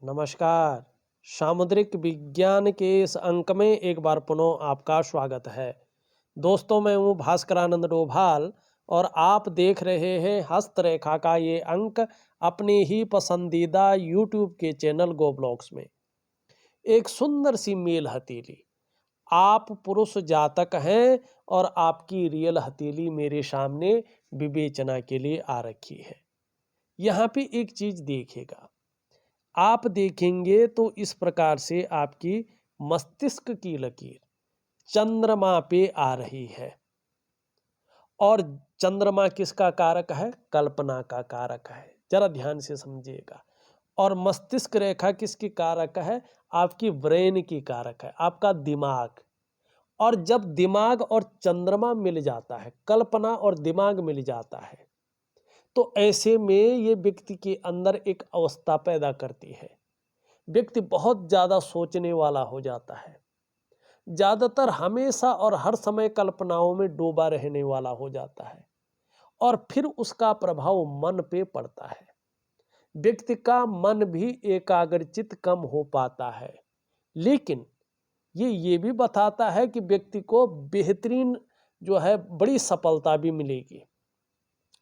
नमस्कार। सामुद्रिक विज्ञान के इस अंक में एक बार पुनः आपका स्वागत है। दोस्तों, मैं हूँ भास्करानंद डोभाल और आप देख रहे हैं हस्तरेखा का ये अंक अपने ही पसंदीदा यूट्यूब के चैनल गो ब्लॉग्स में। एक सुंदर सी मेल हथेली। आप पुरुष जातक हैं और आपकी रियल हथेली मेरे सामने विवेचना के लिए आ रखी है। यहाँ पे एक चीज देखेगा, आप देखेंगे तो इस प्रकार से आपकी मस्तिष्क की लकीर चंद्रमा पे आ रही है। और चंद्रमा किसका कारक है? कल्पना का कारक है। जरा ध्यान से समझिएगा। और मस्तिष्क रेखा किसकी कारक है? आपकी ब्रेन की कारक है, आपका दिमाग। और जब दिमाग और चंद्रमा मिल जाता है, कल्पना और दिमाग मिल जाता है, तो ऐसे में ये व्यक्ति के अंदर एक अवस्था पैदा करती है। व्यक्ति बहुत ज्यादा सोचने वाला हो जाता है, ज्यादातर हमेशा और हर समय कल्पनाओं में डूबा रहने वाला हो जाता है और फिर उसका प्रभाव मन पे पड़ता है। व्यक्ति का मन भी एकाग्रचित कम हो पाता है। लेकिन ये भी बताता है कि व्यक्ति को बेहतरीन जो है बड़ी सफलता भी मिलेगी,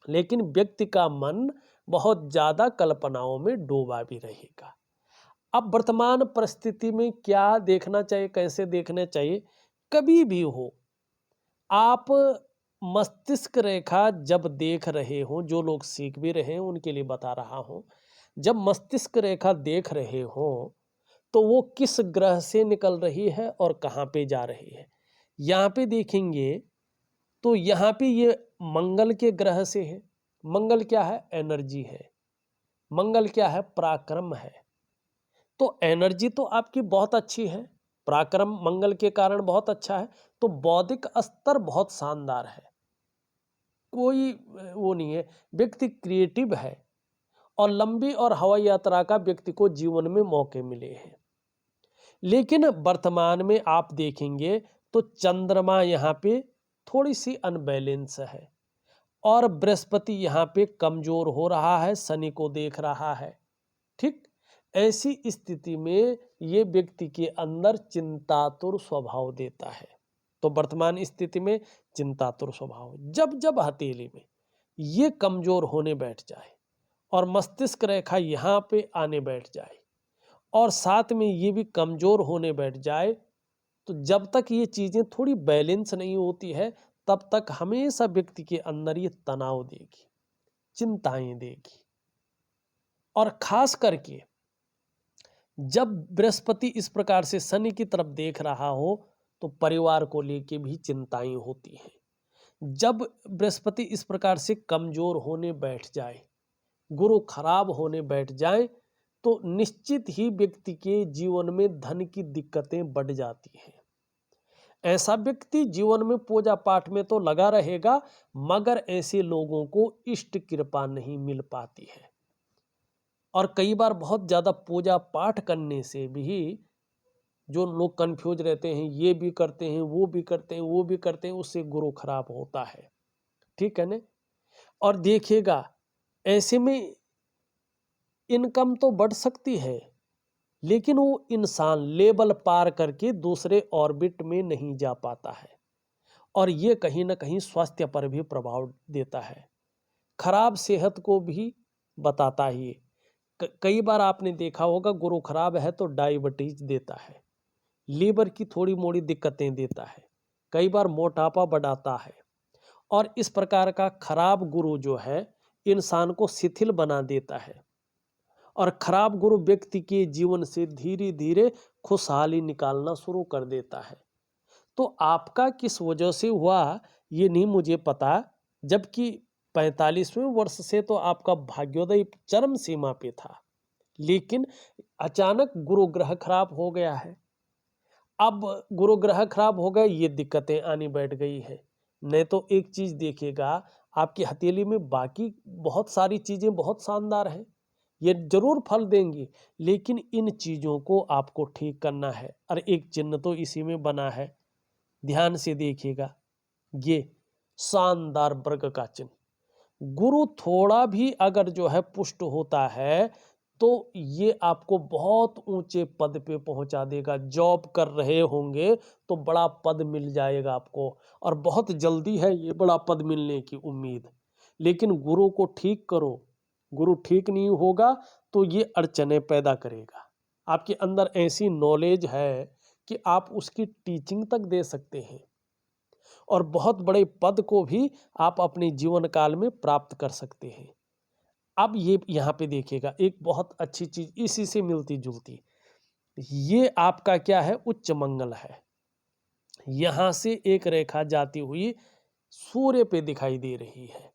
लेकिन व्यक्ति का मन बहुत ज्यादा कल्पनाओं में डूबा भी रहेगा। अब वर्तमान परिस्थिति में क्या देखना चाहिए, कैसे देखना चाहिए? कभी भी हो, आप मस्तिष्क रेखा जब देख रहे हो, जो लोग सीख भी रहे हैं उनके लिए बता रहा हूं, जब मस्तिष्क रेखा देख रहे हो तो वो किस ग्रह से निकल रही है और कहां पे जा रही है। यहां पे देखेंगे तो यहां पे ये मंगल के ग्रह से है। मंगल क्या है? एनर्जी है। मंगल क्या है? पराक्रम है। तो एनर्जी तो आपकी बहुत अच्छी है, पराक्रम मंगल के कारण बहुत अच्छा है, तो बौद्धिक स्तर बहुत शानदार है, कोई वो नहीं है। व्यक्ति क्रिएटिव है और लंबी और हवाई यात्रा का व्यक्ति को जीवन में मौके मिले हैं। लेकिन वर्तमान में आप देखेंगे तो चंद्रमा यहाँ पे थोड़ी सी अनबैलेंस है और बृहस्पति यहाँ पे कमजोर हो रहा है, शनि को देख रहा है। ठीक, ऐसी स्थिति में ये व्यक्ति के अंदर चिंतातुर स्वभाव देता है। तो वर्तमान स्थिति में चिंतातुर स्वभाव जब जब हथेली में ये कमजोर होने बैठ जाए और मस्तिष्क रेखा यहाँ पे आने बैठ जाए और साथ में ये भी कमजोर होने बैठ जाए, तो जब तक ये चीजें थोड़ी बैलेंस नहीं होती है तब तक हमेशा व्यक्ति के अंदर ये तनाव देगी, चिंताएं देगी। और खास करके जब बृहस्पति इस प्रकार से शनि की तरफ देख रहा हो तो परिवार को लेके भी चिंताएं होती हैं। जब बृहस्पति इस प्रकार से कमजोर होने बैठ जाए, गुरु खराब होने बैठ जाए, तो निश्चित ही व्यक्ति के जीवन में धन की दिक्कतें बढ़ जाती हैं। ऐसा व्यक्ति जीवन में पूजा पाठ में तो लगा रहेगा, मगर ऐसे लोगों को इष्ट कृपा नहीं मिल पाती है। और कई बार बहुत ज़्यादा पूजा पाठ करने से भी जो लोग कंफ्यूज रहते हैं, ये भी करते हैं, वो भी करते हैं, वो भी करते हैं, उससे गुरु खराब होता है। ठीक है ना? और देखिएगा, ऐसे में इनकम तो बढ़ सकती है, लेकिन वो इंसान लेवल पार करके दूसरे ऑर्बिट में नहीं जा पाता है और ये कहीं ना कहीं स्वास्थ्य पर भी प्रभाव देता है, खराब सेहत को भी बताता ही। कई बार आपने देखा होगा, गुरु खराब है तो डायबिटीज देता है, लीवर की थोड़ी मोड़ी दिक्कतें देता है, कई बार मोटापा बढ़ाता है। और इस प्रकार का खराब गुरु जो है इंसान को शिथिल बना देता है और खराब गुरु व्यक्ति के जीवन से धीरे धीरे खुशहाली निकालना शुरू कर देता है। तो आपका किस वजह से हुआ ये नहीं मुझे पता, जबकि 45वें वर्ष से तो आपका भाग्योदय चरम सीमा पे था, लेकिन अचानक गुरु ग्रह खराब हो गया है। अब गुरु ग्रह खराब हो गए, ये दिक्कतें आनी बैठ गई है। नहीं तो एक चीज देखिएगा, आपकी हथेली में बाकी बहुत सारी चीजें बहुत शानदार हैं, ये जरूर फल देंगी, लेकिन इन चीजों को आपको ठीक करना है। और एक चिन्ह तो इसी में बना है, ध्यान से देखिएगा, ये शानदार वर्ग का चिन्ह। गुरु थोड़ा भी अगर जो है पुष्ट होता है तो ये आपको बहुत ऊंचे पद पे पहुंचा देगा। जॉब कर रहे होंगे तो बड़ा पद मिल जाएगा आपको, और बहुत जल्दी है ये बड़ा पद मिलने की उम्मीद। लेकिन गुरु को ठीक करो, गुरु ठीक नहीं होगा तो ये अड़चने पैदा करेगा। आपके अंदर ऐसी नॉलेज है कि आप उसकी टीचिंग तक दे सकते हैं, और बहुत बड़े पद को भी आप अपने जीवन काल में प्राप्त कर सकते हैं। अब ये यहाँ पे देखिएगा एक बहुत अच्छी चीज इसी से मिलती जुलती, ये आपका क्या है, उच्च मंगल है। यहां से एक रेखा जाती हुई सूर्य पे दिखाई दे रही है।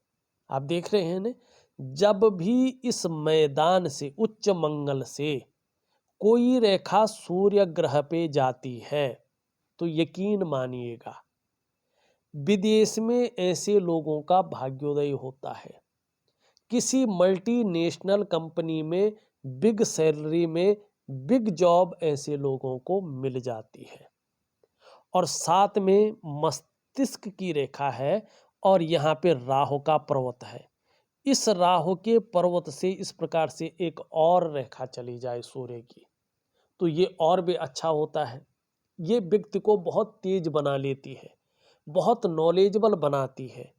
आप देख रहे हैं ना, जब भी इस मैदान से उच्च मंगल से कोई रेखा सूर्य ग्रह पे जाती है तो यकीन मानिएगा विदेश में ऐसे लोगों का भाग्योदय होता है। किसी मल्टीनेशनल कंपनी में बिग सैलरी में बिग जॉब ऐसे लोगों को मिल जाती है। और साथ में मस्तिष्क की रेखा है, और यहाँ पे राहु का पर्वत है। इस राहु के पर्वत से इस प्रकार से एक और रेखा चली जाए सूर्य की तो ये और भी अच्छा होता है। ये व्यक्ति को बहुत तेज बना लेती है, बहुत नॉलेजेबल बनाती है,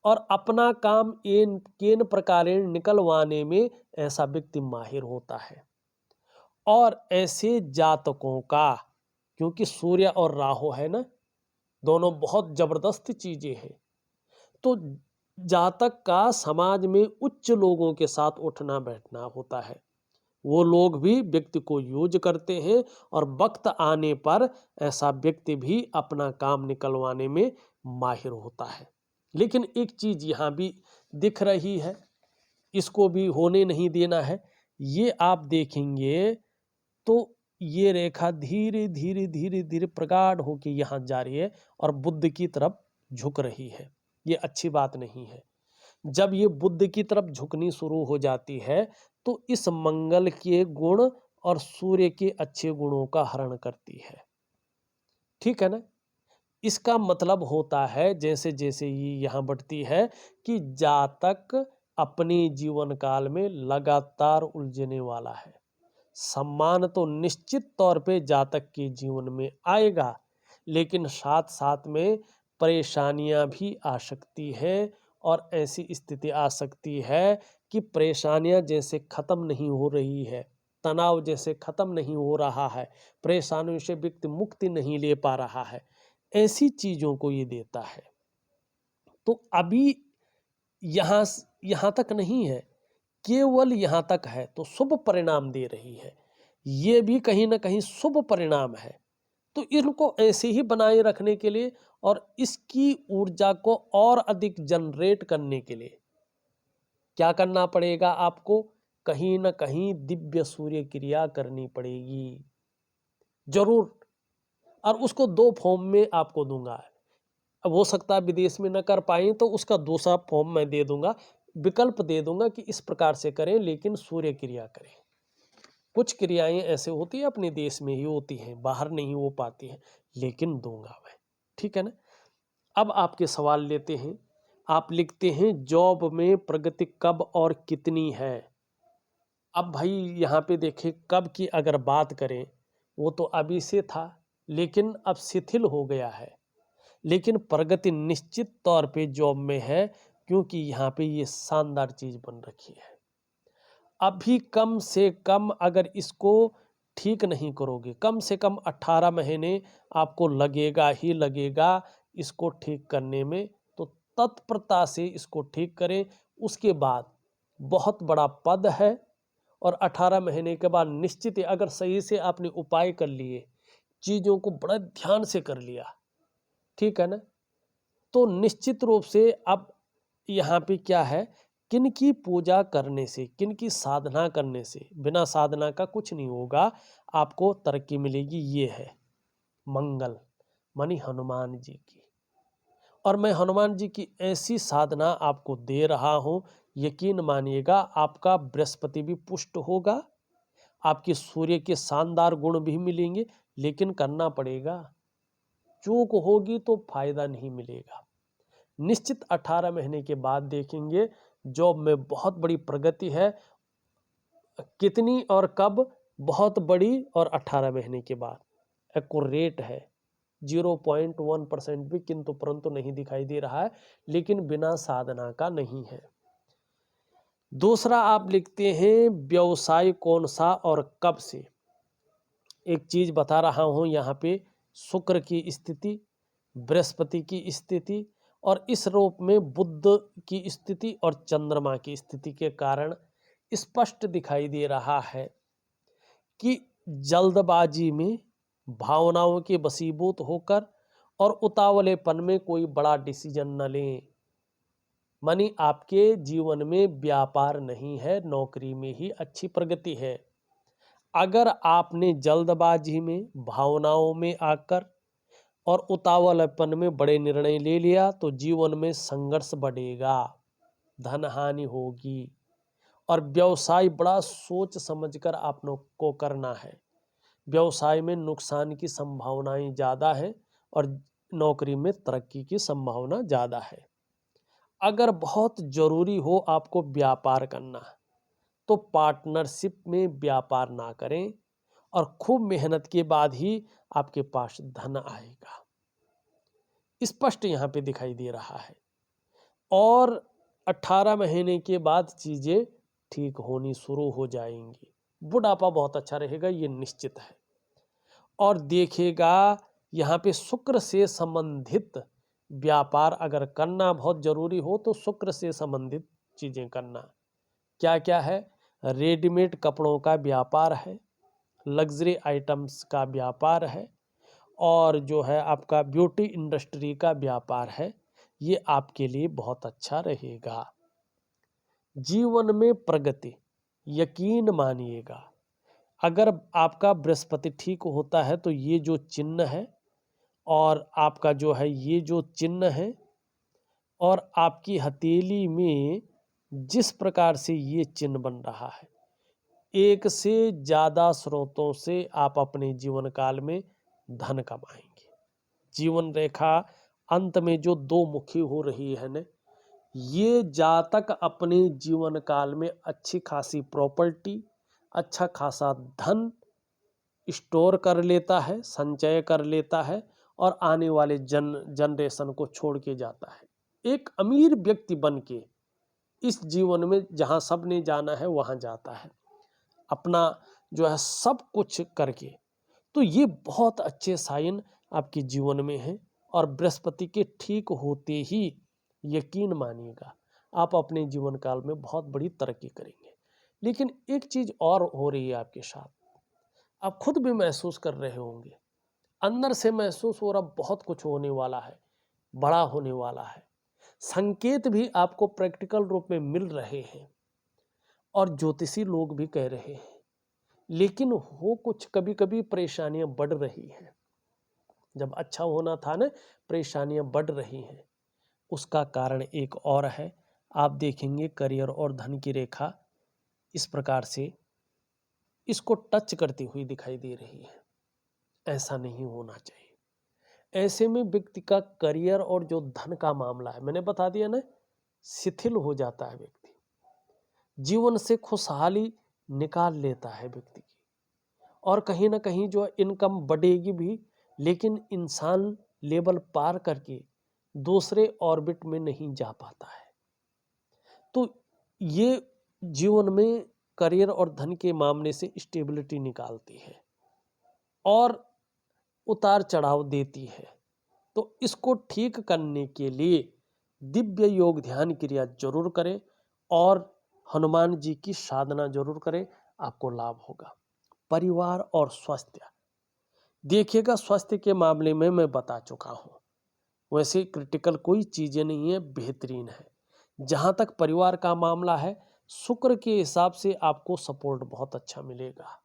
और अपना काम केन प्रकारेण निकलवाने में ऐसा व्यक्ति माहिर होता है। और ऐसे जातकों का, क्योंकि सूर्य और राहु है ना, दोनों बहुत जबरदस्त चीजें हैं, तो जातक का समाज में उच्च लोगों के साथ उठना बैठना होता है। वो लोग भी व्यक्ति को यूज करते हैं, और वक्त आने पर ऐसा व्यक्ति भी अपना काम निकलवाने में माहिर होता है। लेकिन एक चीज यहाँ भी दिख रही है, इसको भी होने नहीं देना है। ये आप देखेंगे तो ये रेखा धीरे धीरे धीरे धीरे प्रगाढ़ होकर यहाँ जा रही है और बुद्ध की तरफ झुक रही है। ये अच्छी बात नहीं है। जब ये बुद्ध की तरफ झुकनी शुरू हो जाती है तो इस मंगल के गुण और सूर्य के अच्छे गुणों का हरण करती है। ठीक है ना। इसका मतलब होता है जैसे जैसे ये यहाँ बढ़ती है कि जातक अपने जीवन काल में लगातार उलझने वाला है। सम्मान तो निश्चित तौर पे जातक के जीवन में आएगा, लेकिन साथ साथ में परेशानियां भी आ सकती हैं। और ऐसी स्थिति आ सकती है कि परेशानियां जैसे खत्म नहीं हो रही है, तनाव जैसे खत्म नहीं हो रहा है, परेशानियों से व्यक्ति मुक्ति नहीं ले पा रहा है, ऐसी चीजों को ये देता है। तो अभी यहाँ यहाँ तक नहीं है, केवल यहाँ तक है तो शुभ परिणाम दे रही है। ये भी कहीं ना कहीं शुभ परिणाम है। तो इनको ऐसे ही बनाए रखने के लिए और इसकी ऊर्जा को और अधिक जनरेट करने के लिए क्या करना पड़ेगा आपको, कहीं ना कहीं दिव्य सूर्य क्रिया करनी पड़ेगी जरूर। और उसको दो फॉर्म में आपको दूंगा। अब हो सकता है विदेश में न कर पाए तो उसका दूसरा फॉर्म मैं दे दूंगा, विकल्प दे दूंगा कि इस प्रकार से करें, लेकिन सूर्य क्रिया करें। कुछ क्रियाएं ऐसे होती है अपने देश में ही होती हैं, बाहर नहीं हो पाती हैं, लेकिन दूंगा मैं। ठीक है ना। अब आपके सवाल लेते हैं। आप लिखते हैं जॉब में प्रगति कब और कितनी है। अब भाई यहाँ पे देखें, कब की अगर बात करें वो तो अभी से था, लेकिन अब शिथिल हो गया है। लेकिन प्रगति निश्चित तौर पे जॉब में है, क्योंकि यहाँ पे ये शानदार चीज बन रखी है। अभी कम से कम अगर इसको ठीक नहीं करोगे, कम से कम 18 महीने आपको लगेगा ही लगेगा इसको ठीक करने में। तो तत्परता से इसको ठीक करें। उसके बाद बहुत बड़ा पद है, और 18 महीने के बाद निश्चित ही अगर सही से आपने उपाय कर लिए, चीज़ों को बड़ा ध्यान से कर लिया, ठीक है ना, तो निश्चित रूप से अब यहाँ पे क्या है, किन की पूजा करने से, किन की साधना करने से, बिना साधना का कुछ नहीं होगा, आपको तरक्की मिलेगी। ये है मंगल मानी हनुमान जी की। और मैं हनुमान जी की ऐसी साधना आपको दे रहा हूँ, यकीन मानिएगा आपका बृहस्पति भी पुष्ट होगा, आपके सूर्य के शानदार गुण भी मिलेंगे। लेकिन करना पड़ेगा, चूक होगी तो फायदा नहीं मिलेगा। निश्चित 18 महीने के बाद देखेंगे जॉब में बहुत बड़ी प्रगति है। कितनी और कब? बहुत बड़ी और 18 महीने के बाद। एक्यूरेट है। 0.1% भी किंतु परंतु नहीं दिखाई दे रहा है, लेकिन बिना साधना का नहीं है। दूसरा आप लिखते हैं व्यवसाय कौन सा और कब से। एक चीज बता रहा हूं यहाँ पे, शुक्र की स्थिति, बृहस्पति की स्थिति और इस रूप में बुध की स्थिति और चंद्रमा की स्थिति के कारण स्पष्ट दिखाई दे रहा है कि जल्दबाजी में, भावनाओं के वशीभूत होकर और उतावलेपन में कोई बड़ा डिसीजन न लें। मानी आपके जीवन में व्यापार नहीं है, नौकरी में ही अच्छी प्रगति है। अगर आपने जल्दबाजी में, भावनाओं में आकर और उतावलेपन में बड़े निर्णय ले लिया तो जीवन में संघर्ष बढ़ेगा, धन हानि होगी और व्यवसाय बड़ा सोच समझकर आप लोग को करना है। व्यवसाय में नुकसान की संभावनाएं ज़्यादा है और नौकरी में तरक्की की संभावना ज़्यादा है। अगर बहुत ज़रूरी हो आपको व्यापार करना तो पार्टनरशिप में व्यापार ना करें और खूब मेहनत के बाद ही आपके पास धन आएगा। स्पष्ट यहाँ पे दिखाई दे रहा है। और 18 महीने के बाद चीज़ें ठीक होनी शुरू हो जाएंगी। बुढ़ापा बहुत अच्छा रहेगा, ये निश्चित है। और देखिएगा यहाँ पे शुक्र से संबंधित व्यापार अगर करना बहुत जरूरी हो तो शुक्र से संबंधित चीजें करना। क्या क्या है? रेडीमेड कपड़ों का व्यापार है, लग्जरी आइटम्स का व्यापार है और जो है आपका ब्यूटी इंडस्ट्री का व्यापार है। ये आपके लिए बहुत अच्छा रहेगा। जीवन में प्रगति, यकीन मानिएगा, अगर आपका बृहस्पति ठीक होता है तो ये जो चिन्ह है और आपका जो है ये जो चिन्ह है और आपकी हथेली में जिस प्रकार से ये चिन्ह बन रहा है, एक से ज़्यादा स्रोतों से आप अपने जीवन काल में धन कमाएंगे। जीवन रेखा अंत में जो दो मुखी हो रही है न, ये जातक अपने जीवन काल में अच्छी खासी प्रॉपर्टी, अच्छा खासा धन स्टोर कर लेता है, संचय कर लेता है और आने वाले जनरेशन को छोड़ के जाता है। एक अमीर व्यक्ति बन के इस जीवन में जहाँ सबने जाना है वहाँ जाता है, अपना जो है सब कुछ करके। तो ये बहुत अच्छे साइन आपके जीवन में हैं और बृहस्पति के ठीक होते ही यकीन मानिएगा आप अपने जीवन काल में बहुत बड़ी तरक्की करेंगे। लेकिन एक चीज़ और हो रही है आपके साथ, आप खुद भी महसूस कर रहे होंगे, अंदर से महसूस हो रहा बहुत कुछ होने वाला है, बड़ा होने वाला है। संकेत भी आपको प्रैक्टिकल रूप में मिल रहे हैं और ज्योतिषी लोग भी कह रहे हैं, लेकिन हो कुछ कभी कभी परेशानियां बढ़ रही हैं। जब अच्छा होना था ना, परेशानियां बढ़ रही हैं। उसका कारण एक और है। आप देखेंगे करियर और धन की रेखा इस प्रकार से इसको टच करती हुई दिखाई दे रही है। ऐसा नहीं होना चाहिए। ऐसे में व्यक्ति का करियर और जो धन का मामला है, मैंने बता दिया ना, शिथिल हो जाता है। व्यक्ति जीवन से खुशहाली निकाल लेता है व्यक्ति की, और कहीं ना कहीं जो इनकम बढ़ेगी भी, लेकिन इंसान लेवल पार करके दूसरे ऑर्बिट में नहीं जा पाता है। तो ये जीवन में करियर और धन के मामले से स्टेबिलिटी निकालती है और उतार चढ़ाव देती है। तो इसको ठीक करने के लिए दिव्य योग ध्यान क्रिया जरूर करें और हनुमान जी की साधना जरूर करें, आपको लाभ होगा। परिवार और स्वास्थ्य, देखिएगा स्वास्थ्य के मामले में मैं बता चुका हूं, वैसे क्रिटिकल कोई चीजें नहीं है, बेहतरीन है। जहां तक परिवार का मामला है, शुक्र के हिसाब से आपको सपोर्ट बहुत अच्छा मिलेगा।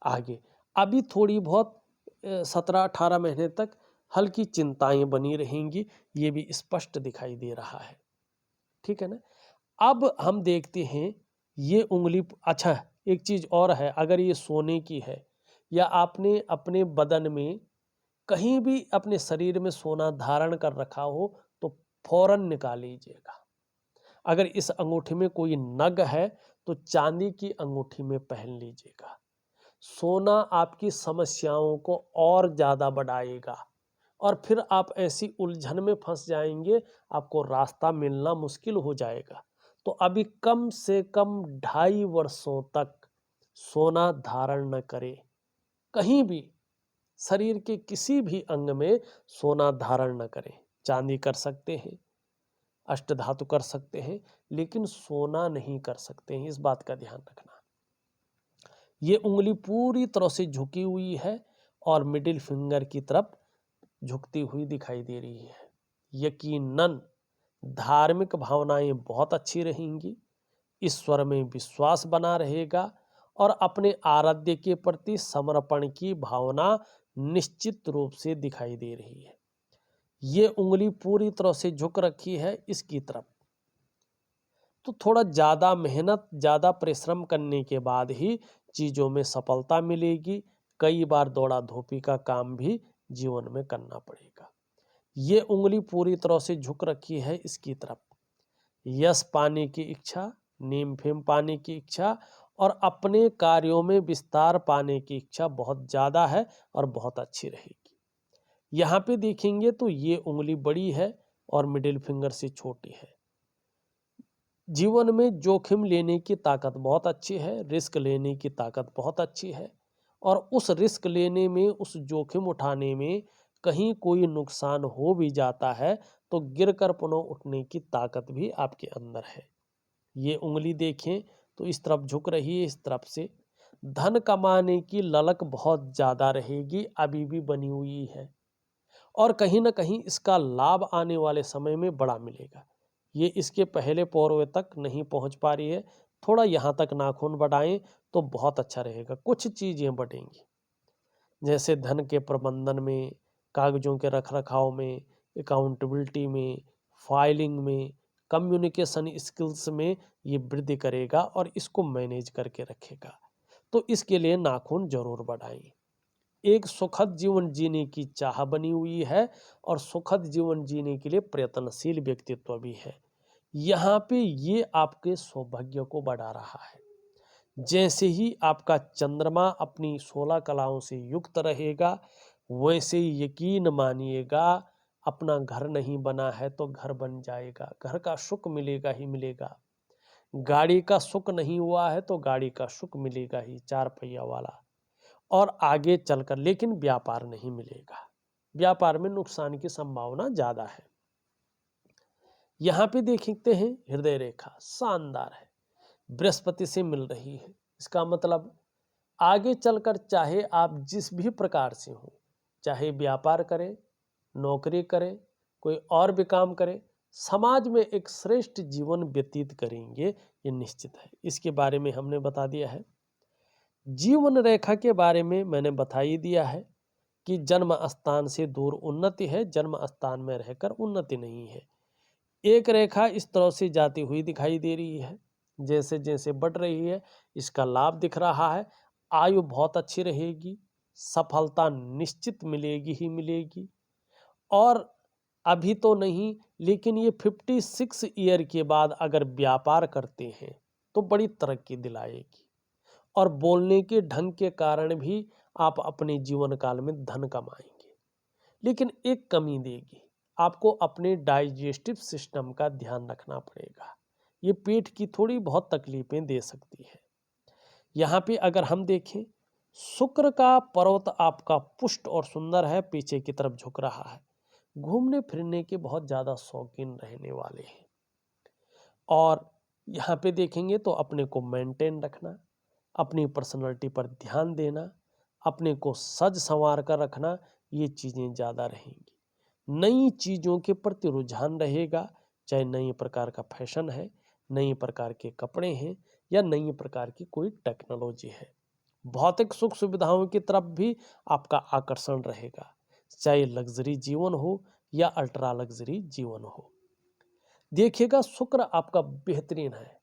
आगे अभी थोड़ी बहुत 17-18 महीने तक हल्की चिंताएं बनी रहेंगी, ये भी स्पष्ट दिखाई दे रहा है। ठीक है ना। अब हम देखते हैं ये उंगली, अच्छा एक चीज और है, अगर ये सोने की है या आपने अपने बदन में कहीं भी अपने शरीर में सोना धारण कर रखा हो तो फौरन निकाल लीजिएगा। अगर इस अंगूठी में कोई नग है तो चांदी की अंगूठी में पहन लीजिएगा। सोना आपकी समस्याओं को और ज़्यादा बढ़ाएगा और फिर आप ऐसी उलझन में फंस जाएंगे, आपको रास्ता मिलना मुश्किल हो जाएगा। तो अभी कम से कम 2.5 वर्षों तक सोना धारण न करें। कहीं भी शरीर के किसी भी अंग में सोना धारण न करें। चांदी कर सकते हैं, अष्टधातु कर सकते हैं, लेकिन सोना नहीं कर सकते हैं। इस बात का ध्यान रखना। ये उंगली पूरी तरह से झुकी हुई है और मिडिल फिंगर की तरफ झुकती हुई दिखाई दे रही है। यकीनन धार्मिक भावनाएं बहुत अच्छी रहेंगी, ईश्वर में विश्वास बना रहेगा और अपने आराध्य के प्रति समर्पण की भावना निश्चित रूप से दिखाई दे रही है। ये उंगली पूरी तरह से झुक रखी है इसकी तरफ, तो थोड़ा ज़्यादा मेहनत, ज़्यादा परिश्रम करने के बाद ही चीज़ों में सफलता मिलेगी। कई बार दौड़ा धोपी का काम भी जीवन में करना पड़ेगा। ये उंगली पूरी तरह से झुक रखी है इसकी तरफ। यश पाने की इच्छा, नीम फेम पाने की इच्छा और अपने कार्यों में विस्तार पाने की इच्छा बहुत ज़्यादा है और बहुत अच्छी रहेगी। यहाँ पे देखेंगे तो ये उंगली बड़ी है और मिडिल फिंगर से छोटी है। जीवन में जोखिम लेने की ताकत बहुत अच्छी है, रिस्क लेने की ताकत बहुत अच्छी है और उस रिस्क लेने में, उस जोखिम उठाने में कहीं कोई नुकसान हो भी जाता है तो गिरकर पुनः उठने की ताकत भी आपके अंदर है। ये उंगली देखें तो इस तरफ झुक रही है, इस तरफ से धन कमाने की ललक बहुत ज़्यादा रहेगी, अभी भी बनी हुई है और कहीं ना कहीं इसका लाभ आने वाले समय में बड़ा मिलेगा। ये इसके पहले पौरवे तक नहीं पहुंच पा रही है, थोड़ा यहाँ तक नाखून बढ़ाएं तो बहुत अच्छा रहेगा। कुछ चीज़ें बढ़ेंगी, जैसे धन के प्रबंधन में, कागजों के रख रखाव में, अकाउंटेबिलिटी में, फाइलिंग में, कम्युनिकेशन स्किल्स में ये वृद्धि करेगा और इसको मैनेज करके रखेगा। तो इसके लिए नाखून जरूर बढ़ाएं। एक सुखद जीवन जीने की चाह बनी हुई है और सुखद जीवन जीने के लिए प्रयत्नशील व्यक्तित्व भी है। यहाँ पे ये आपके सौभाग्य को बढ़ा रहा है। जैसे ही आपका चंद्रमा अपनी 16 कलाओं से युक्त रहेगा, वैसे ही यकीन मानिएगा, अपना घर नहीं बना है तो घर बन जाएगा। घर का सुख मिलेगा ही मिलेगा। गाड़ी का सुख नहीं हुआ है तो गाड़ी का सुख मिलेगा ही, 4 पहिया वाला। और आगे चलकर लेकिन व्यापार नहीं मिलेगा, व्यापार में नुकसान की संभावना ज्यादा है। यहाँ पे देखते हैं हृदय रेखा शानदार है, बृहस्पति से मिल रही है। इसका मतलब आगे चलकर चाहे आप जिस भी प्रकार से हो, चाहे व्यापार करें, नौकरी करें, कोई और भी काम करें, समाज में एक श्रेष्ठ जीवन व्यतीत करेंगे, ये निश्चित है। इसके बारे में हमने बता दिया है। जीवन रेखा के बारे में मैंने बता ही दिया है कि जन्म स्थान से दूर उन्नति है, जन्म स्थान में रहकर उन्नति नहीं है। एक रेखा इस तरह से जाती हुई दिखाई दे रही है, जैसे जैसे बढ़ रही है इसका लाभ दिख रहा है। आयु बहुत अच्छी रहेगी, सफलता निश्चित मिलेगी ही मिलेगी और अभी तो नहीं, लेकिन ये 56 ईयर के बाद अगर व्यापार करते हैं तो बड़ी तरक्की दिलाएगी और बोलने के ढंग के कारण भी आप अपने जीवन काल में धन कमाएंगे। लेकिन एक कमी देगी, आपको अपने डाइजेस्टिव सिस्टम का ध्यान रखना पड़ेगा। ये पेट की थोड़ी बहुत तकलीफें दे सकती है। यहाँ पे अगर हम देखें, शुक्र का पर्वत आपका पुष्ट और सुंदर है, पीछे की तरफ झुक रहा है। घूमने फिरने के बहुत ज़्यादा शौकीन रहने वाले हैं और यहाँ पे देखेंगे तो अपने को मेंटेन रखना, अपनी पर्सनैलिटी पर ध्यान देना, अपने को सज संवार कर रखना, ये चीज़ें ज़्यादा रहेंगी। नई चीज़ों के प्रति रुझान रहेगा, चाहे नई प्रकार का फैशन है, नई प्रकार के कपड़े हैं या नई प्रकार की कोई टेक्नोलॉजी है। भौतिक सुख सुविधाओं की तरफ भी आपका आकर्षण रहेगा, चाहे लग्जरी जीवन हो या अल्ट्रा लग्जरी जीवन हो। देखिएगा शुक्र आपका बेहतरीन है,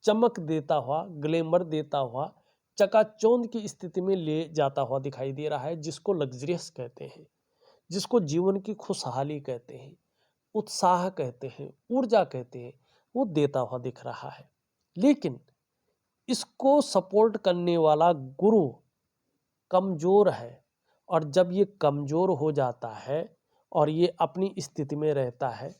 चमक देता हुआ, ग्लैमर देता हुआ, चकाचौंध की स्थिति में ले जाता हुआ दिखाई दे रहा है, जिसको लग्जरियस कहते हैं, जिसको जीवन की खुशहाली कहते हैं, उत्साह कहते हैं, ऊर्जा कहते हैं, वो देता हुआ दिख रहा है। लेकिन इसको सपोर्ट करने वाला गुरु कमजोर है, और जब ये कमजोर हो जाता है और ये अपनी स्थिति में रहता है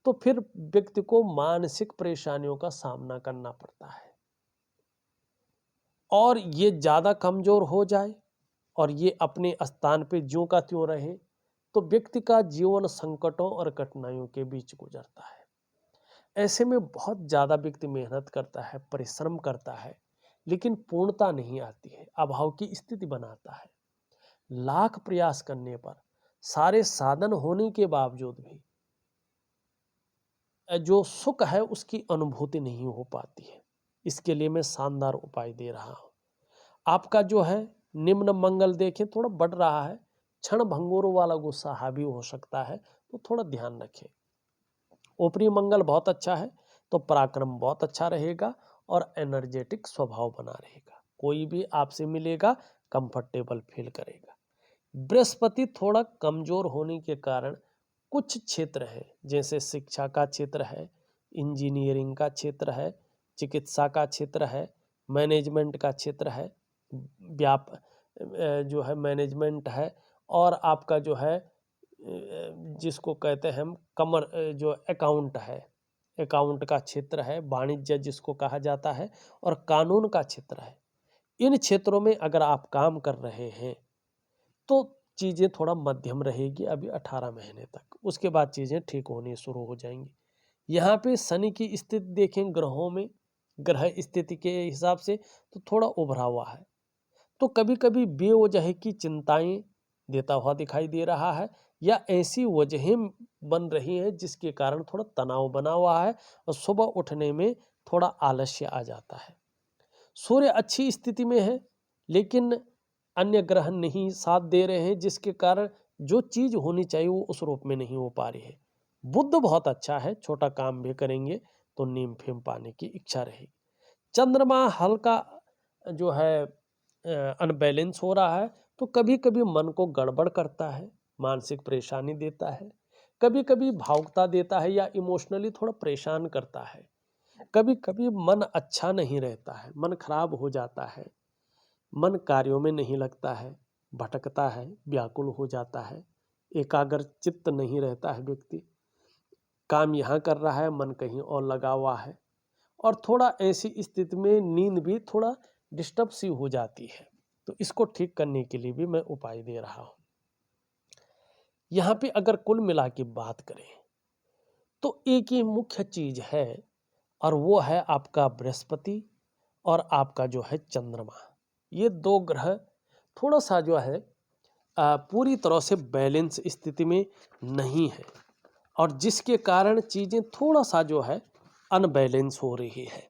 तो फिर व्यक्ति को मानसिक परेशानियों का सामना करना पड़ता है। और ये ज्यादा कमजोर हो जाए और ये अपने स्थान पे ज्यों का त्यों रहे तो व्यक्ति का जीवन संकटों और कठिनाइयों के बीच गुजरता है। ऐसे में बहुत ज्यादा व्यक्ति मेहनत करता है, परिश्रम करता है, लेकिन पूर्णता नहीं आती है, अभाव की स्थिति बनाता है। लाख प्रयास करने पर, सारे साधन होने के बावजूद भी जो सुख है उसकी अनुभूति नहीं हो पाती है। इसके लिए मैं शानदार उपाय दे रहा हूं। आपका जो है निम्न मंगल देखें थोड़ा बढ़ रहा है, क्षण भंगुर वाला गुस्सा हावी हो सकता है, तो थोड़ा ध्यान रखें। ऊपरी मंगल बहुत अच्छा है तो पराक्रम बहुत अच्छा रहेगा और एनर्जेटिक स्वभाव बना रहेगा। कोई भी आपसे मिलेगा कंफर्टेबल फील करेगा। बृहस्पति थोड़ा कमजोर होने के कारण कुछ क्षेत्र है, जैसे शिक्षा का क्षेत्र है, इंजीनियरिंग का क्षेत्र है, चिकित्सा का क्षेत्र है, मैनेजमेंट का क्षेत्र है, व्याप जो है मैनेजमेंट है, और आपका जो है जिसको कहते हैं हम कमर जो अकाउंट है, अकाउंट का क्षेत्र है, वाणिज्य जिसको कहा जाता है, और कानून का क्षेत्र है। इन क्षेत्रों में अगर आप काम कर रहे हैं तो चीज़ें थोड़ा मध्यम रहेगी अभी 18 महीने तक, उसके बाद चीज़ें ठीक होनी शुरू हो जाएंगी। यहाँ पे शनि की स्थिति देखें ग्रहों में, ग्रह स्थिति के हिसाब से तो थोड़ा उभरा हुआ है, तो कभी कभी बेवजह की चिंताएं देता हुआ दिखाई दे रहा है, या ऐसी वजहें बन रही हैं जिसके कारण थोड़ा तनाव बना हुआ है और सुबह उठने में थोड़ा आलस्य आ जाता है। सूर्य अच्छी स्थिति में है लेकिन अन्य ग्रह नहीं साथ दे रहे हैं, जिसके कारण जो चीज होनी चाहिए वो उस रूप में नहीं हो पा रही है। बुध बहुत अच्छा है, छोटा काम भी करेंगे तो नीम फेम पाने की इच्छा रहेगी। चंद्रमा हल्का जो है अनबैलेंस हो रहा है, तो कभी कभी मन को गड़बड़ करता है, मानसिक परेशानी देता है, कभी कभी भावुकता देता है या इमोशनली थोड़ा परेशान करता है। कभी कभी मन अच्छा नहीं रहता है, मन खराब हो जाता है, मन कार्यों में नहीं लगता है, भटकता है, व्याकुल हो जाता है, एकाग्र चित्त नहीं रहता है, व्यक्ति काम यहाँ कर रहा है मन कहीं और लगा हुआ है, और थोड़ा ऐसी स्थिति में नींद भी थोड़ा डिस्टर्ब सी हो जाती है। तो इसको ठीक करने के लिए भी मैं उपाय दे रहा हूँ। यहाँ पे अगर कुल मिला के बात करें तो एक ही मुख्य चीज है, और वो है आपका बृहस्पति और आपका जो है चंद्रमा। ये दो ग्रह थोड़ा सा जो है पूरी तरह से बैलेंस स्थिति में नहीं है, और जिसके कारण चीजें थोड़ा सा जो है अनबैलेंस हो रही है।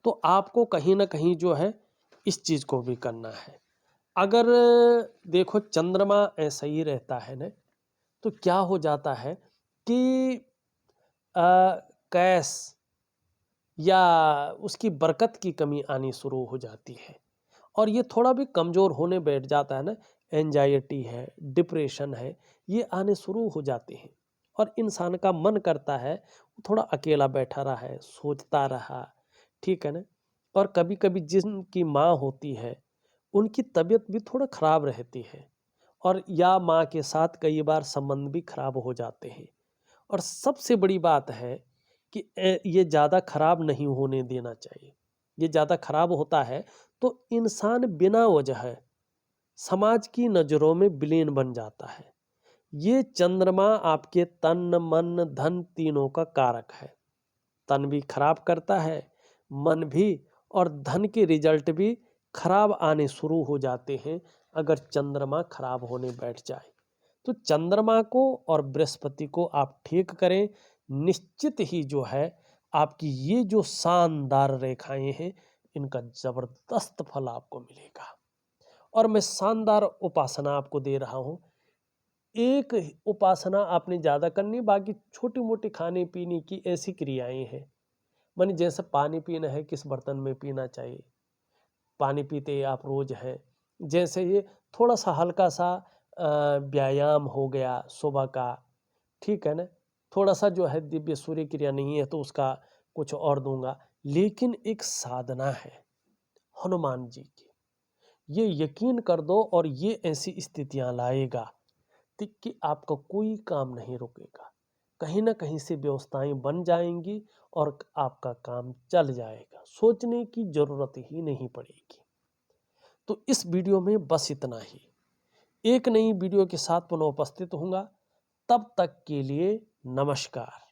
तो आपको कहीं ना कहीं जो है इस चीज को भी करना है। अगर देखो चंद्रमा ऐसा ही रहता है ना, तो क्या हो जाता है कि कैश या उसकी बरकत की कमी आनी शुरू हो जाती है, और ये थोड़ा भी कमज़ोर होने बैठ जाता है ना, एंजाइटी है, डिप्रेशन है, ये आने शुरू हो जाते हैं, और इंसान का मन करता है थोड़ा अकेला बैठा रहा है, सोचता रहा, ठीक है ना। और कभी कभी जिनकी माँ होती है उनकी तबीयत भी थोड़ा खराब रहती है, और या माँ के साथ कई बार संबंध भी खराब हो जाते हैं। और सबसे बड़ी बात है कि ये ज़्यादा खराब नहीं होने देना चाहिए। ये ज़्यादा खराब होता है तो इंसान बिना वजह समाज की नज़रों में विलेन बन जाता है। ये चंद्रमा आपके तन मन धन तीनों का कारक है। तन भी खराब करता है, मन भी, और धन के रिजल्ट भी खराब आने शुरू हो जाते हैं अगर चंद्रमा खराब होने बैठ जाए। तो चंद्रमा को और बृहस्पति को आप ठीक करें, निश्चित ही जो है आपकी ये जो शानदार रेखाएं हैं इनका जबरदस्त फल आपको मिलेगा। और मैं शानदार उपासना आपको दे रहा हूं। एक उपासना आपने ज्यादा करनी, बाकी छोटी मोटी खाने पीने की ऐसी क्रियाएं हैं। मानी जैसे पानी पीना है, किस बर्तन में पीना चाहिए, पानी पीते आप रोज हैं, जैसे ये थोड़ा सा हल्का सा व्यायाम हो गया सुबह का, ठीक है ना। थोड़ा सा जो है दिव्य सूर्य क्रिया नहीं है तो उसका कुछ और दूंगा, लेकिन एक साधना है। हनुमान जी की। ये यकीन कर दो और ये ऐसी स्थितियां लाएगा कि आपका कोई काम नहीं रुकेगा, कहीं ना कहीं से व्यवस्थाएं बन जाएंगी और आपका काम चल जाएगा, सोचने की जरूरत ही नहीं पड़ेगी। तो इस वीडियो में बस इतना ही। एक नई वीडियो के साथ पुनः उपस्थित होऊंगा, तब तक के लिए नमस्कार।